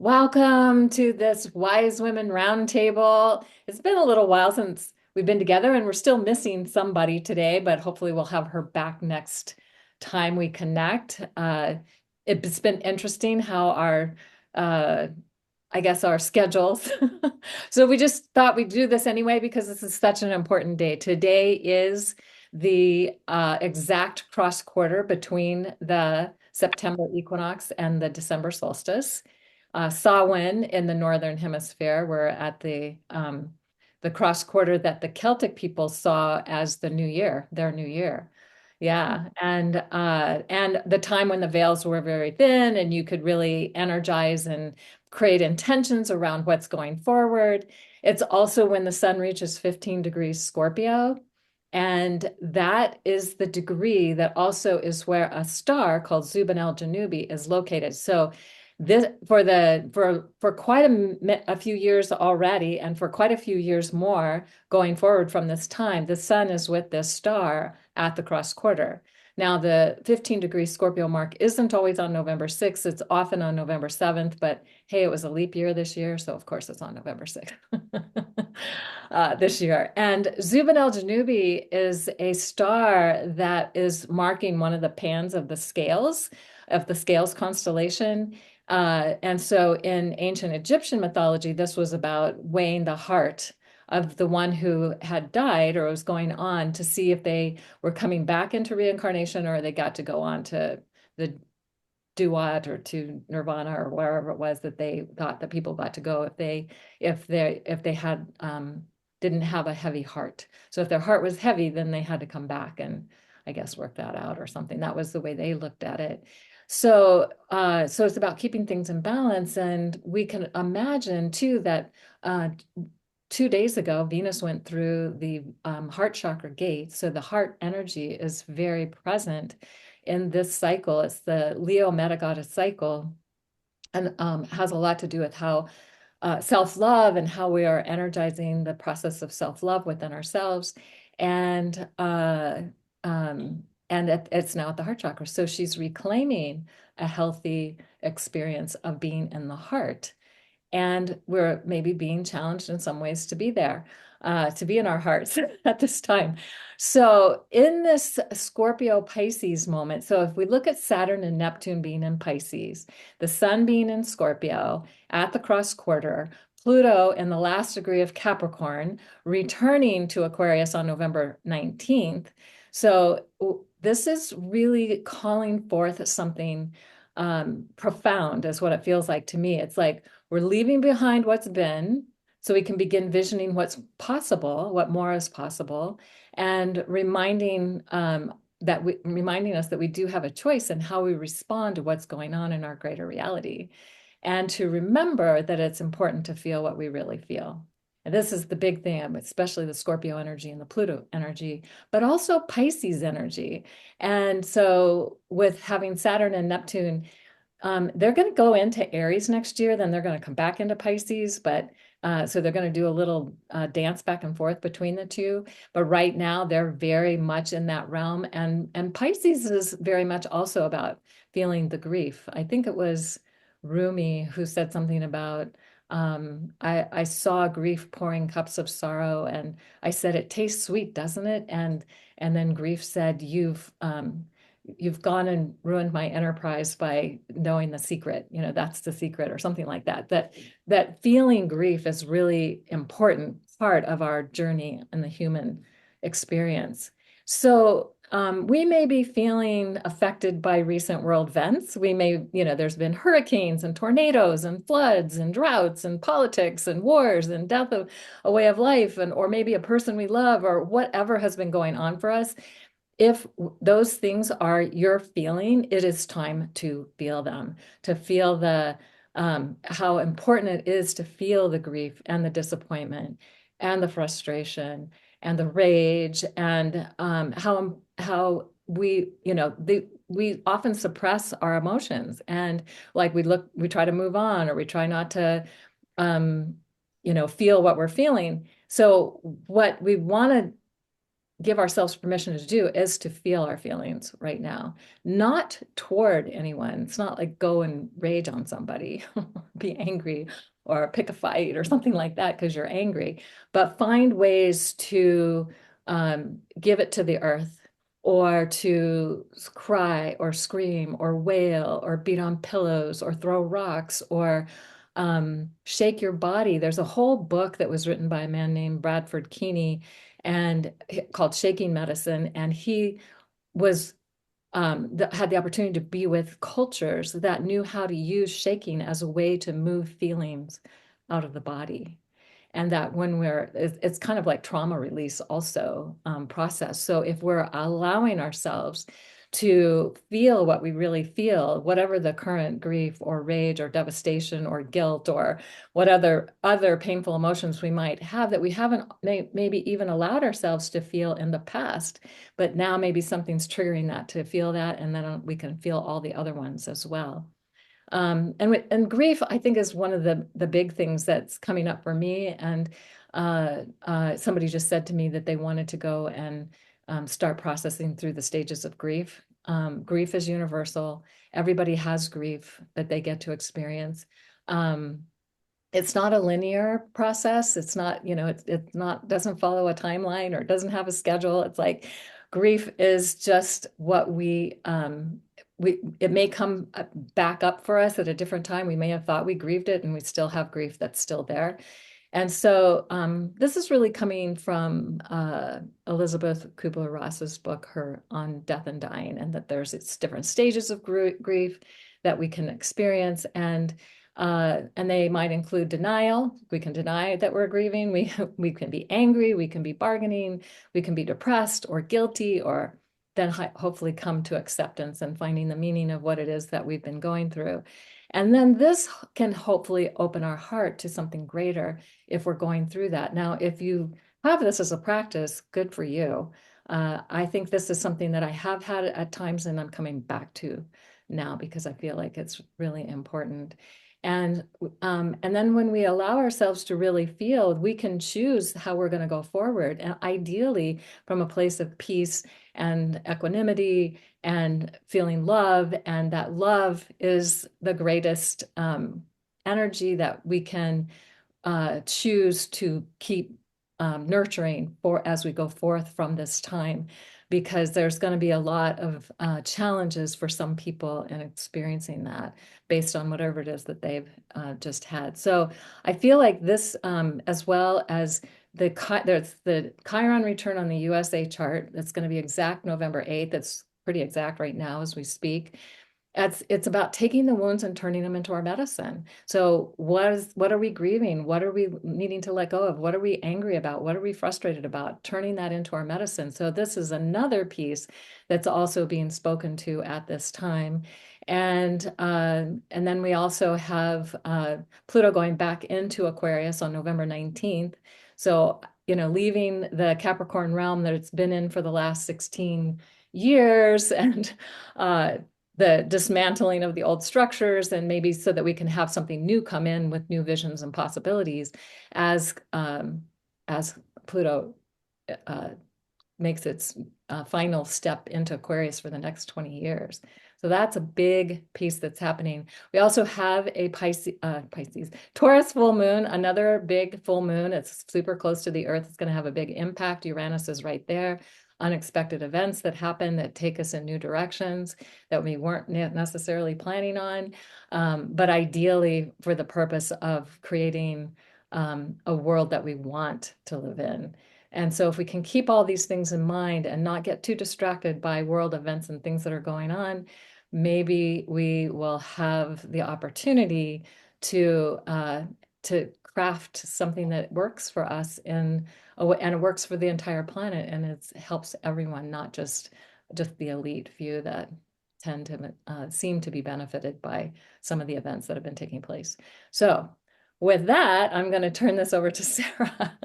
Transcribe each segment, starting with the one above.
Welcome to this Wise Women Roundtable. It's been a little while since we've been together, and we're still missing somebody today, but hopefully we'll have her back next time we connect. It's been interesting how uh, I guess, our schedules. So we just thought we'd do this anyway because this is such an important day. Today is the exact cross quarter between the September equinox and the December solstice. Samhain in the northern hemisphere. We're at the cross quarter that the Celtic people saw as the new year, their new year. Yeah, and the time when the veils were very thin and you could really energize and create intentions around what's going forward. It's also when the sun reaches 15 degrees Scorpio. And that is the degree that also is where a star called Zubin el-Janubi is located. So this for quite a few years already, and for quite a few years more going forward from this time, the sun is with this star at the cross quarter. Now, the 15-degree Scorpio mark isn't always on November 6th. It's often on November 7th, but hey, it was a leap year this year, so of course it's on November 6th this year. And Zubin el-Janubi is a star that is marking one of the pans of the scales constellation. And so in ancient Egyptian mythology, this was about weighing the heart of the one who had died or was going on to see if they were coming back into reincarnation or they got to go on to the duat or to nirvana or wherever it was that they thought that people got to go if they had didn't have a heavy heart. So if their heart was heavy, then they had to come back and I guess work that out or something. That was the way they looked at it. So it's about keeping things in balance, and we can imagine too that 2 days ago, Venus went through the heart chakra gate. So the heart energy is very present in this cycle. It's the Leo Metagoddess cycle and has a lot to do with how self-love and how we are energizing the process of self-love within ourselves. And it's now at the heart chakra. So she's reclaiming a healthy experience of being in the heart. And we're maybe being challenged in some ways to be there, to be in our hearts at this time. So in this Scorpio Pisces moment, so if we look at Saturn and Neptune being in Pisces, the sun being in Scorpio at the cross quarter, Pluto in the last degree of Capricorn, returning to Aquarius on November 19th. So this is really calling forth something profound, is what it feels like to me. It's like we're leaving behind what's been so we can begin visioning what's possible, what more is possible, and reminding us that we do have a choice in how we respond to what's going on in our greater reality, and to remember that it's important to feel what we really feel. And this is the big thing, especially the Scorpio energy and the Pluto energy, but also Pisces energy. And so with having Saturn and Neptune, they're going to go into Aries next year, then they're going to come back into Pisces, but so they're going to do a little dance back and forth between the two. But right now, they're very much in that realm. And Pisces is very much also about feeling the grief. I think it was Rumi who said something about, I saw grief pouring cups of sorrow, and I said, it tastes sweet, doesn't it? And then grief said, you've gone and ruined my enterprise by knowing the secret. That's the secret, or something like that. That feeling grief is really important part of our journey in the human experience. So we may be feeling affected by recent world events. There's been hurricanes and tornadoes and floods and droughts and politics and wars and death of a way of life, or maybe a person we love, or whatever has been going on for us. If those things are your feeling, it is time to feel them, to feel how important it is to feel the grief and the disappointment and the frustration and the rage, and how we often suppress our emotions, and like we try to move on, or we try not to feel what we're feeling. So what we want to give ourselves permission to do is to feel our feelings right now, not toward anyone. It's not like go and rage on somebody, be angry or pick a fight or something like that because you're angry, but find ways to give it to the earth, or to cry or scream or wail or beat on pillows or throw rocks or shake your body. There's a whole book that was written by a man named Bradford Keeney and called Shaking Medicine. And he was had the opportunity to be with cultures that knew how to use shaking as a way to move feelings out of the body. And that when it's kind of like trauma release also process. So if we're allowing ourselves to feel what we really feel, whatever the current grief or rage or devastation or guilt or what other painful emotions we might have that we haven't maybe even allowed ourselves to feel in the past, but now maybe something's triggering that to feel that, and then we can feel all the other ones as well. And grief, I think, is one of the big things that's coming up for me. And somebody just said to me that they wanted to go and start processing through the stages of grief. Grief is universal. Everybody has grief that they get to experience. It's not a linear process. It's not, it's not, doesn't follow a timeline or doesn't have a schedule. It's like grief is just what it may come back up for us at a different time. We may have thought we grieved it and we still have grief that's still there. And so this is really coming from Elizabeth Kubler-Ross's book, her On Death and Dying, and that there's different stages of grief that we can experience. And they might include denial. We can deny that we're grieving. We can be angry. We can be bargaining. We can be depressed or guilty, or then hopefully come to acceptance and finding the meaning of what it is that we've been going through. And then this can hopefully open our heart to something greater if we're going through that. Now, if you have this as a practice, good for you. I think this is something that I have had at times and I'm coming back to now because I feel like it's really important. And then when we allow ourselves to really feel, we can choose how we're going to go forward, and ideally from a place of peace and equanimity and feeling love. And that love is the greatest energy that we can choose to keep nurturing for as we go forth from this time, because there's going to be a lot of challenges for some people in experiencing that based on whatever it is that they've just had. So I feel like this, as well as there's the Chiron return on the USA chart, that's going to be exact November 8th. It's pretty exact right now as we speak. It's about taking the wounds and turning them into our medicine. So what are we grieving? What are we needing to let go of? What are we angry about? What are we frustrated about? Turning that into our medicine. So this is another piece that's also being spoken to at this time. And then we also have Pluto going back into Aquarius on November 19th. So, leaving the Capricorn realm that it's been in for the last 16 years, and the dismantling of the old structures, and maybe so that we can have something new come in with new visions and possibilities as Pluto makes its final step into Aquarius for the next 20 years. So that's a big piece that's happening. We also have a Pisces, Taurus full moon, another big full moon. It's super close to the Earth. It's going to have a big impact. Uranus is right there. Unexpected events that happen that take us in new directions that we weren't necessarily planning on, but ideally for the purpose of creating a world that we want to live in. And so if we can keep all these things in mind and not get too distracted by world events and things that are going on, maybe we will have the opportunity to craft something that works for us and it works for the entire planet, and it helps everyone, not just the elite few that tend to seem to be benefited by some of the events that have been taking place. So with that, I'm going to turn this over to Sarah.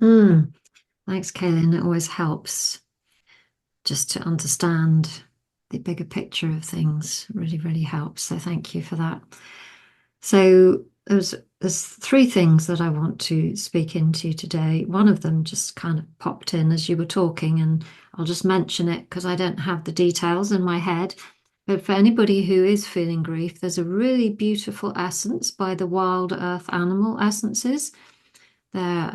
Thanks, Kaylin. It always helps just to understand the bigger picture of things. Really, really helps. So thank you for that. So there's three things that I want to speak into today. One of them just kind of popped in as you were talking, and I'll just mention it because I don't have the details in my head. But for anybody who is feeling grief, there's a really beautiful essence by the Wild Earth Animal Essences. They're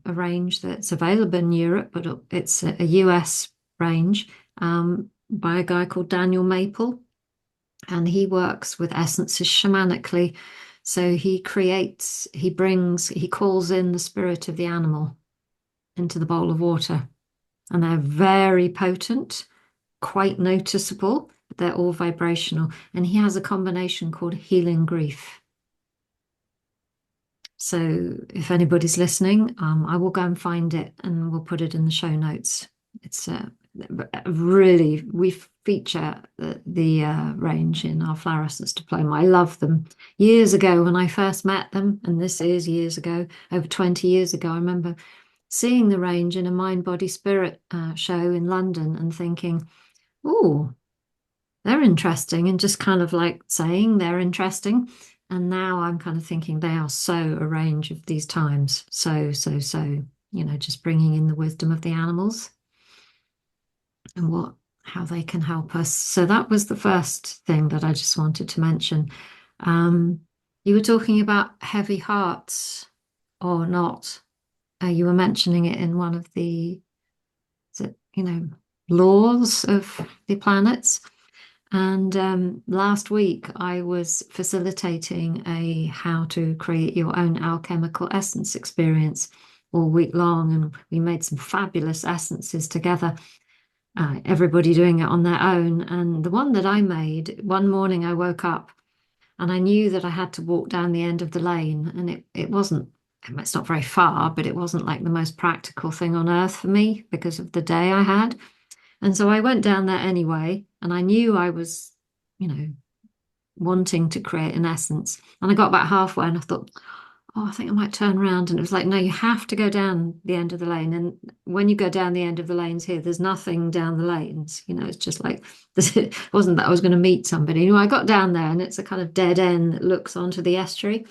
a range that's available in Europe, but it's a US range by a guy called Daniel Maple, and he works with essences shamanically. So he calls in the spirit of the animal into the bowl of water, and they're very potent, quite noticeable, but they're all vibrational. And he has a combination called healing grief. So if anybody's listening, I will go and find it and we'll put it in the show notes. It's really, we feature the range in our flower essence diploma. I love them. Years ago when I first met them, and this is years ago, over 20 years ago, I remember seeing the range in a Mind, Body, Spirit show in London and thinking, oh, they're interesting, and just kind of like saying they're interesting. And now I'm kind of thinking they are so a range of these times. So, just bringing in the wisdom of the animals and how they can help us. So that was the first thing that I just wanted to mention. Um, you were talking about heavy hearts or not. You were mentioning it in one of the, is it, laws of the planets. And last week I was facilitating a how to create your own alchemical essence experience all week long, and we made some fabulous essences together. Everybody doing it on their own. And the one that I made, one morning I woke up and I knew that I had to walk down the end of the lane, and it wasn't. It's not very far, but it wasn't like the most practical thing on earth for me because of the day I had. And so I went down there anyway, and I knew I was, you know, wanting to create an essence. And I got about halfway and I thought, oh, I think I might turn around. And it was like, no, you have to go down the end of the lane. And when you go down the end of the lanes here, there's nothing down the lanes. It's just like, it wasn't that I was going to meet somebody. I got down there and it's a kind of dead end that looks onto the estuary.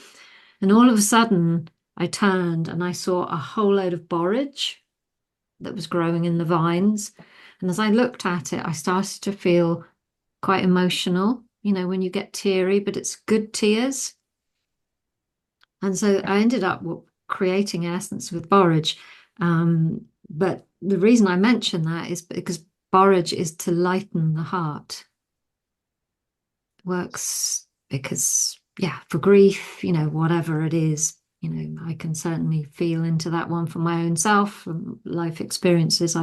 And all of a sudden, I turned and I saw a whole load of borage that was growing in the vines. And as I looked at it, I started to feel quite emotional, when you get teary, but it's good tears. And so I ended up creating essence with borage. But the reason I mention that is because borage is to lighten the heart. Works because, yeah, for grief, whatever it is, I can certainly feel into that one for my own self, from life experiences.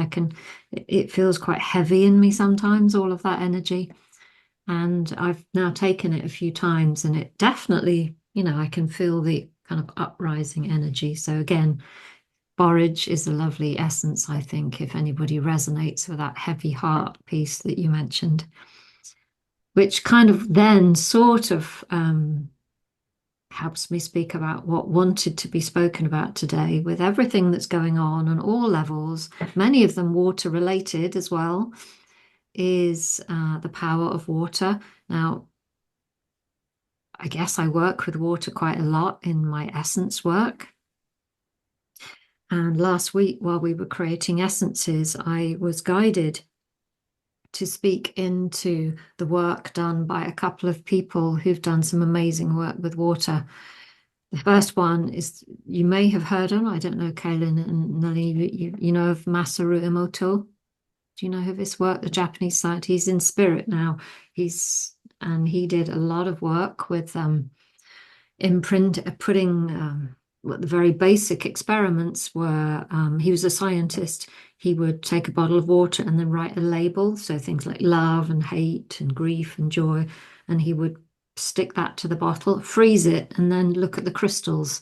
It feels quite heavy in me sometimes, all of that energy. And I've now taken it a few times and it definitely, I can feel the kind of uprising energy. So again, borage is a lovely essence, I think, if anybody resonates with that heavy heart piece that you mentioned, which kind of then sort of helps me speak about what wanted to be spoken about today with everything that's going on all levels, many of them water related as well, is the power of water. Now, I guess I work with water quite a lot in my essence work. And last week, while we were creating essences, I was guided to speak into the work done by a couple of people who've done some amazing work with water. The first one is, you may have heard of, I don't know, Kaylin and Nelly, you know of Masaru Emoto? Do you know of his work, the Japanese scientist? He's in spirit now. He did a lot of work with putting what the very basic experiments were. He was a scientist. He would take a bottle of water and then write a label, so things like love and hate and grief and joy, and he would stick that to the bottle, freeze it, and then look at the crystals.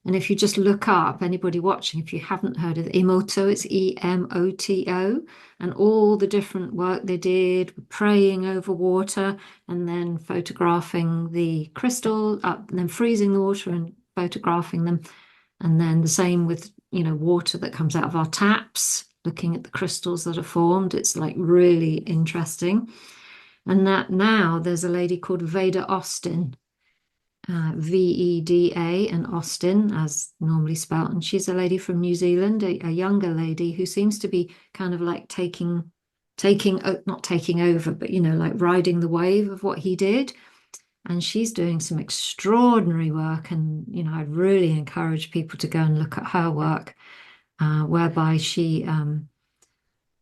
And if you just look up, anybody watching, if you haven't heard of Emoto, it's Emoto, and all the different work they did, praying over water and then photographing the crystal up, and then freezing the water and photographing them. And then the same with, water that comes out of our taps, looking at the crystals that are formed. It's like really interesting. And that now there's a lady called Veda Austin Veda, and Austin, as normally spelt. And she's a lady from New Zealand, a younger lady who seems to be kind of like not taking over, but like riding the wave of what he did. And she's doing some extraordinary work. And I'd really encourage people to go and look at her work, whereby she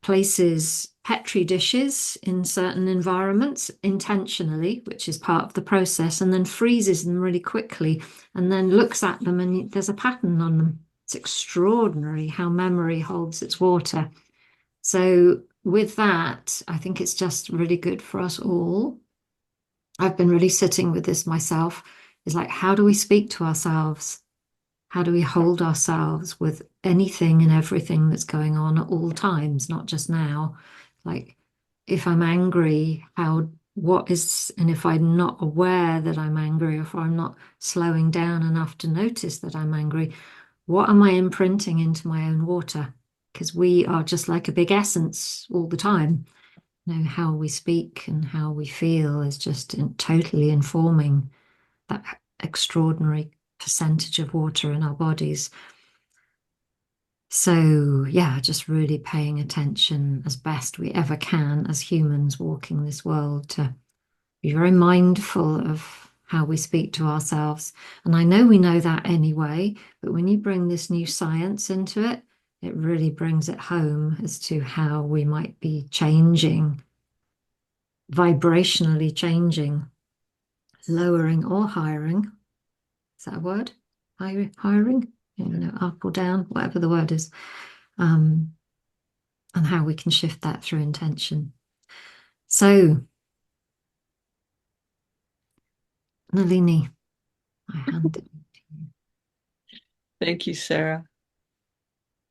places petri dishes in certain environments intentionally, which is part of the process, and then freezes them really quickly and then looks at them and there's a pattern on them. It's extraordinary how memory holds its water. So, with that, I think it's just really good for us all. I've been really sitting with this myself. Is like, how do we speak to ourselves? How do we hold ourselves with anything and everything that's going on at all times, not just now? Like, if I'm angry, and if I'm not aware that I'm angry, or if I'm not slowing down enough to notice that I'm angry, what am I imprinting into my own water? Because we are just like a big essence all the time. How we speak and how we feel is just totally informing that extraordinary percentage of water in our bodies. So, yeah, just really paying attention as best we ever can as humans walking this world to be very mindful of how we speak to ourselves. And I know we know that anyway, but when you bring this new science into it, it really brings it home as to how we might be changing, vibrationally changing, lowering or hiring. Is that a word? Hiring? Up or down, whatever the word is. Um, and how we can shift that through intention. So, Nalini, I hand it to you. Thank you, Sarah.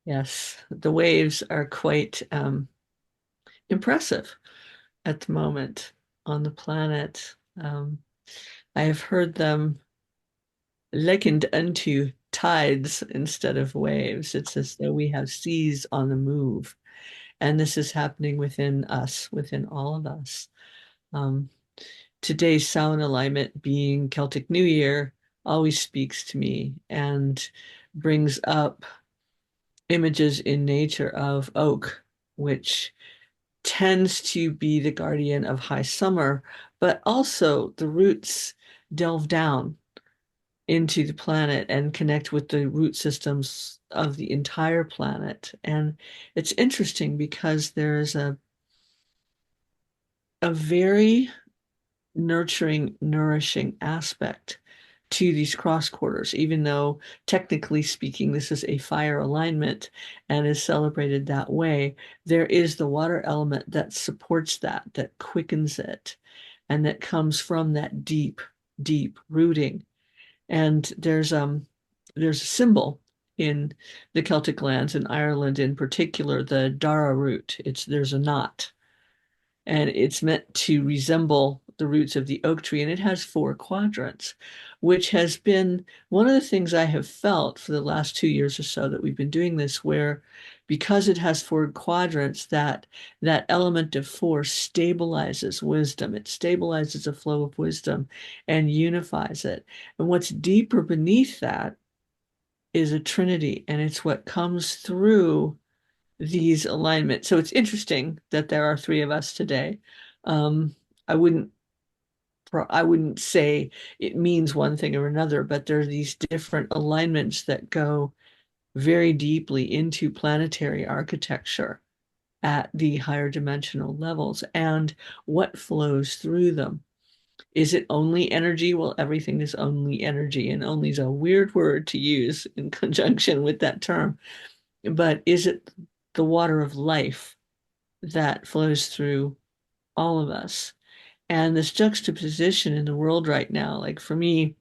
Yes, the waves are quite impressive at the moment on the planet. I have heard them likened unto tides instead of waves. It's as though we have seas on the move. And this is happening within us, within all of us. Um, Today's sound alignment being Celtic New Year always speaks to me and brings up images in nature of oak, which tends to be the guardian of high summer, but also the roots delve down into the planet and connect with the root systems of the entire planet. And it's interesting because there's a very nurturing, nourishing aspect to these cross quarters, even though technically speaking, this is a fire alignment and is celebrated that way. There is the water element that supports that, that quickens it, and that comes from that deep, deep rooting. And there's a symbol in the Celtic lands, in Ireland in particular, the Dara root. There's a knot, and it's meant to resemble the roots of the oak tree, and it has 4 quadrants, which has been one of the things I have felt for the last 2 years or so that we've been doing this, where because it has 4 quadrants, that element of 4 stabilizes wisdom. It stabilizes a flow of wisdom and unifies it. And what's deeper beneath that is a trinity, and it's what comes through these alignments. So it's interesting that there are 3 of us today. Um, I wouldn't I wouldn't say it means one thing or another, but there are these different alignments that go very deeply into planetary architecture at the higher dimensional levels and what flows through them. Is it only energy? Well, everything is only energy, and only is a weird word to use in conjunction with that term. But is it the water of life that flows through all of us? And this juxtaposition in the world right now, like for me,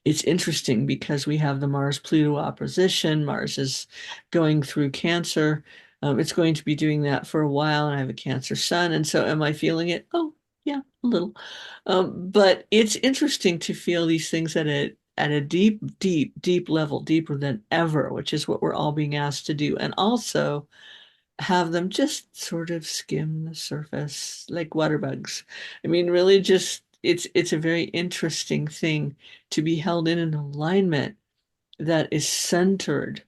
it's interesting because we have the Mars Pluto opposition. Mars is going through Cancer. It's going to be doing that for a while, and I have a Cancer sun. And so, am I feeling it? Oh, yeah, a little. But it's interesting to feel these things at a deep, deep, deep level, deeper than ever, which is what we're all being asked to do. And also have them just sort of skim the surface like water bugs. I mean, really just it's a very interesting thing to be held in an alignment that is centered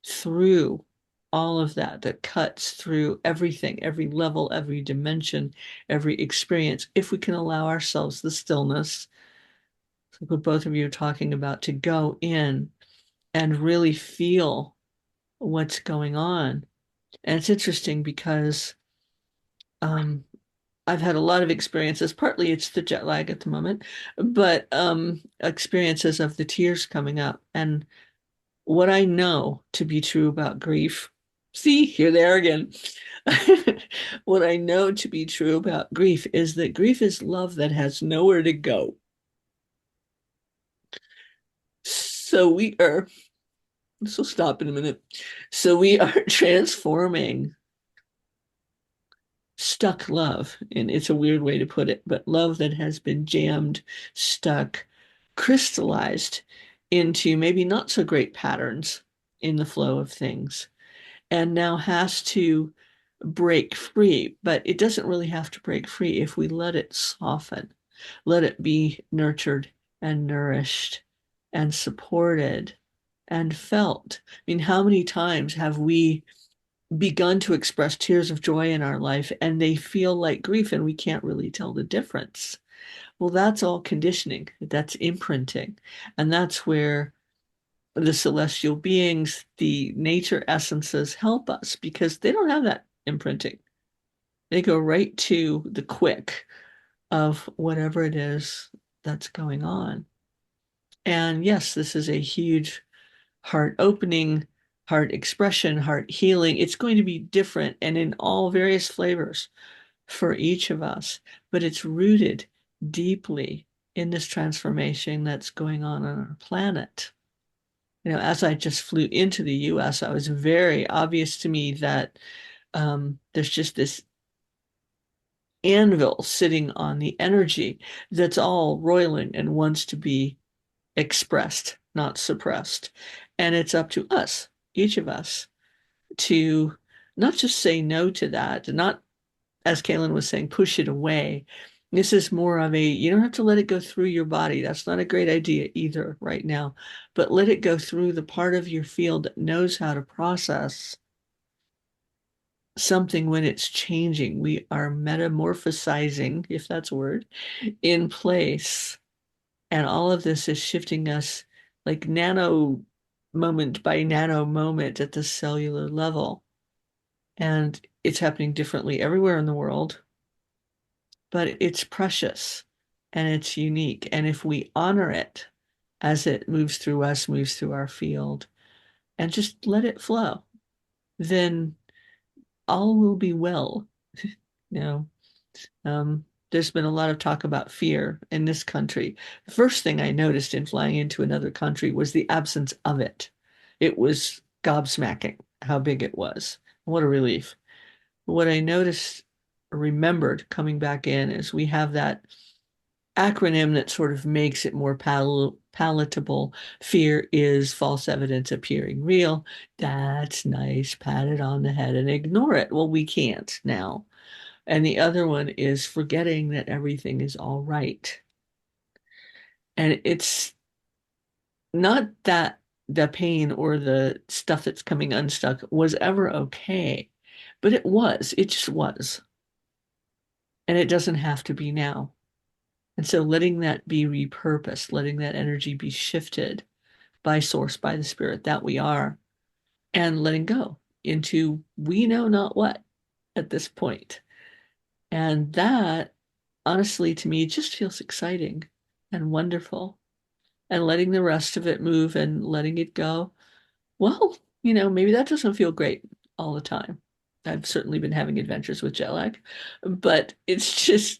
through all of that, that cuts through everything, every level, every dimension, every experience, if we can allow ourselves the stillness, like what both of you are talking about, to go in and really feel what's going on. And it's interesting because um, I've had a lot of experiences. Partly it's the jet lag at the moment, but experiences of the tears coming up. And what I know to be true about grief, see, here they are again. What I know to be true about grief is that grief is love that has nowhere to go. So we are, so stop in a minute. So we are transforming stuck love, and it's a weird way to put it, but love that has been jammed, stuck, crystallized into maybe not so great patterns in the flow of things, and now has to break free. But it doesn't really have to break free if we let it soften, let it be nurtured and nourished and supported and felt. I mean, how many times have we begun to express tears of joy in our life and they feel like grief and we can't really tell the difference? Well, that's all conditioning, that's imprinting. And that's where the celestial beings, the nature essences help us because they don't have that imprinting. They go right to the quick of whatever it is that's going on. And yes, this is a huge heart opening, heart expression, heart healing. It's going to be different and in all various flavors for each of us, but it's rooted deeply in this transformation that's going on our planet. As I just flew into the US, it was very obvious to me that there's just this anvil sitting on the energy that's all roiling and wants to be expressed, not suppressed. And it's up to us, each of us, to not just say no to that, not, as Kaylin was saying, push it away. This is more of a, you don't have to let it go through your body. That's not a great idea either right now, but let it go through the part of your field that knows how to process something when it's changing. We are metamorphosizing, if that's a word, in place. And all of this is shifting us like nano moment by nano moment at the cellular level. And it's happening differently everywhere in the world, but it's precious and it's unique. And if we honor it as it moves through us, moves through our field, and just let it flow, then all will be well. You know, there's been a lot of talk about fear in this country. The first thing I noticed in flying into another country was the absence of it. It was gobsmacking how big it was. What a relief. What I noticed, remembered coming back in, is we have that acronym that sort of makes it more palatable. Fear is false evidence appearing real. That's nice. Pat it on the head and ignore it. Well, we can't now. And the other one is forgetting that everything is all right. And it's not that the pain or the stuff that's coming unstuck was ever okay, but it was. It just was. And it doesn't have to be now. And so letting that be repurposed, letting that energy be shifted by source, by the spirit that we are, and letting go into we know not what at this point. And that, honestly, to me, just feels exciting and wonderful. And letting the rest of it move and letting it go, well, maybe that doesn't feel great all the time. I've certainly been having adventures with jet lag, but it's just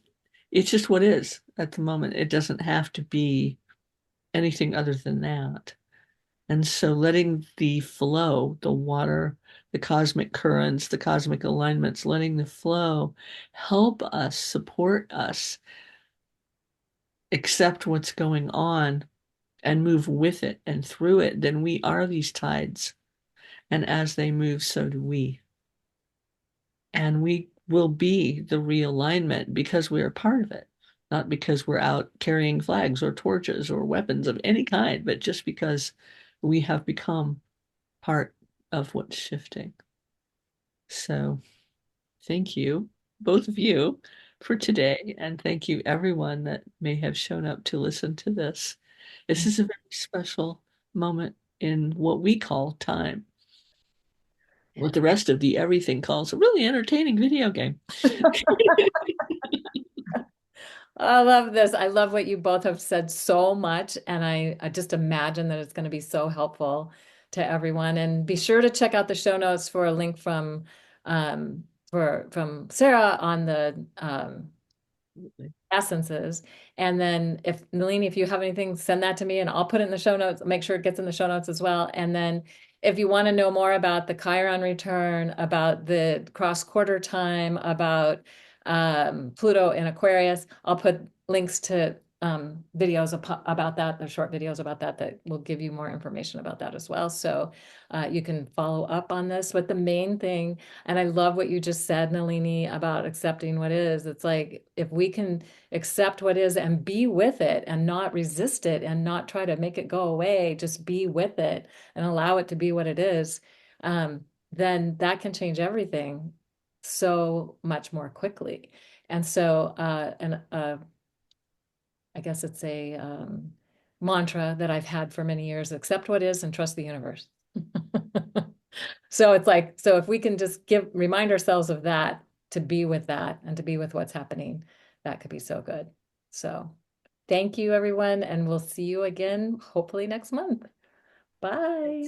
what is at the moment. It doesn't have to be anything other than that. And so letting the flow, the water, the cosmic currents, the cosmic alignments, letting the flow help us, support us, accept what's going on and move with it and through it, then we are these tides. And as they move, so do we. And we will be the realignment because we are part of it. not because we're out carrying flags or torches or weapons of any kind, but just because we have become part of what's shifting. So thank you, both of you, for today. And thank you, everyone that may have shown up to listen to this. This is a very special moment in what we call time, what the rest of the everything calls a really entertaining video game. I love this. I love what you both have said so much. And I just imagine that it's going to be so helpful to everyone. And be sure to check out the show notes for a link um, from Sarah on the essences. And then if Nalini, if you have anything, send that to me and I'll put it in the show notes, make sure it gets in the show notes as well. And then if you want to know more about the Chiron return, about the cross quarter time, about Pluto in Aquarius, I'll put links to videos about that, the short videos about that, that will give you more information about that as well. So you can follow up on this. But the main thing, and I love what you just said, Nalini, about accepting what is. It's like if we can accept what is and be with it and not resist it and not try to make it go away, just be with it and allow it to be what it is, then that can change everything so much more quickly. And so, I guess it's a mantra that I've had for many years, accept what is and trust the universe. So it's like, so if we can just remind ourselves of that, to be with that and to be with what's happening, that could be so good. So thank you, everyone. And we'll see you again, hopefully next month. Bye.